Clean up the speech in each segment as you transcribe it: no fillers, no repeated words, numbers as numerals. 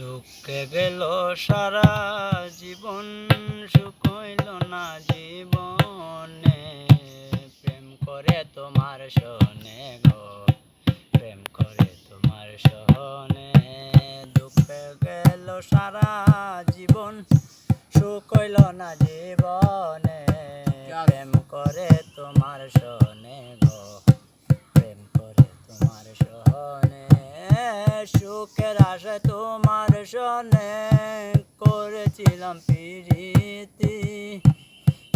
দুঃখে গেল সারা জীবন, সুখ হইল না জীবনে। প্রেম করে তোমার সনে গো, প্রেম করে তোমার সনে। দুঃখে গেল সারা জীবন, সুখ হইল না জীবনে। প্রেম করে তোমার সনে গো, প্রেম করে তোমার সনে। সুখের আশায় তোমার সনে করেছিলাম প্রীতি,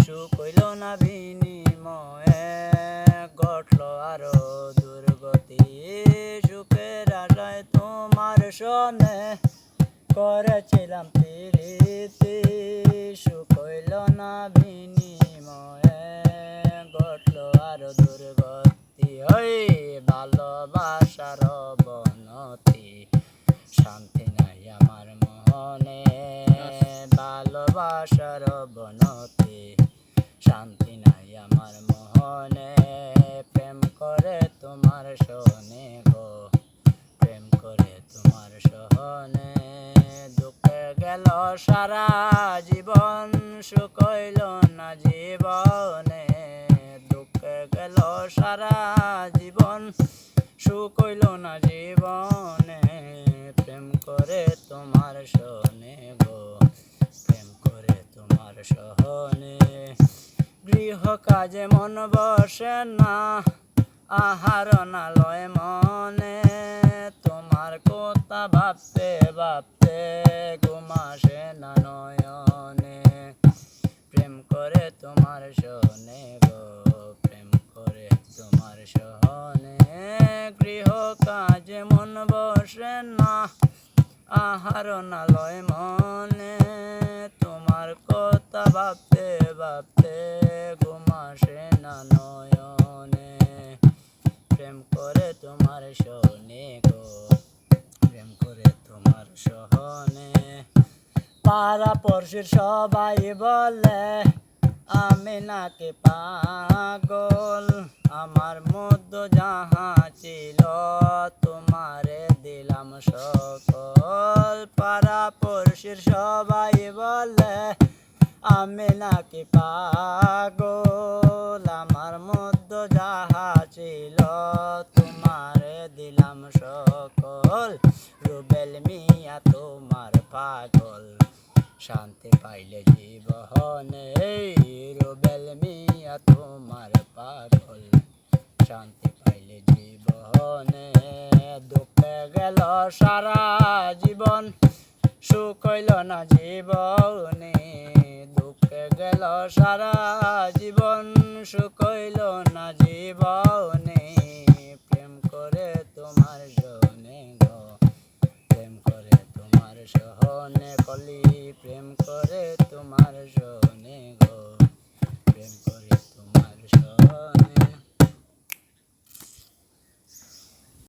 সুখ হইল না বিনিময়ে, ঘটল আরো দুর্গতি। সুখের আশায় তোমার সনে করেছিলাম প্রীতি, সুখ হইল না বিনিময়ে, ঘটল আরো দুর্গতি। ওই ভালোবাসার অবনতি, শান্তি নাই আমার মনে। ভালোবাসার অবনতি, শান্তি নাই আমার মনে। প্রেম করে তোমার সনে গো, প্রেম করে তোমার সনে। দুঃখে গেল সারা জীবন, সুখ হইল না জীবনে। দুঃখে গেল সারা জীবন, সুখ হইল না জীবনে। প্রেম করে তোমার সনে গো, প্রেম করে তোমার সনে। গৃহ কাজে মন বসে না, আহার না লয় মনে। তোমার কথা ভাবতে ভাবতে ঘুম আসে না নয়নে। প্রেম করে তোমার সনে গো, প্রেম করে তোমার সনে। গৃহ কাজে মন বসে না, আহার না লয় মনে। তোমার কথা ভাবতে ভাবতে ঘুম আসে না নয়নে। প্রেম করে তোমার সনে গো, প্রেম করে তোমার সহনে। পাড়া পড়শির সবাই বলে আমি নাকি পাগল। আমার মধ্যে যাহা ছিল তোমারে দিলাম সকল। পাড়া পড়শির সবাই বলে আমি নাকি পাগল। আমার মধ্যে যাহা ছিল তোমারে দিলাম সকল। রুবেল মিয়া তোমার পাগল, শান্তি পাইলে জীবনে। রুবেল মিয়া তোমার পাগল, শান্তি পাইলে জীবনে। দুঃখে গেল সারা জীবন, সুখ হইল না জীবনে। দুঃখে গেল সারা জীবন, সুখ হইল না জীবনে। প্রেম করে তোমার সনে গো, প্রেম করে তোমার সহনে। কলি প্রেম করে তোমার সহনে।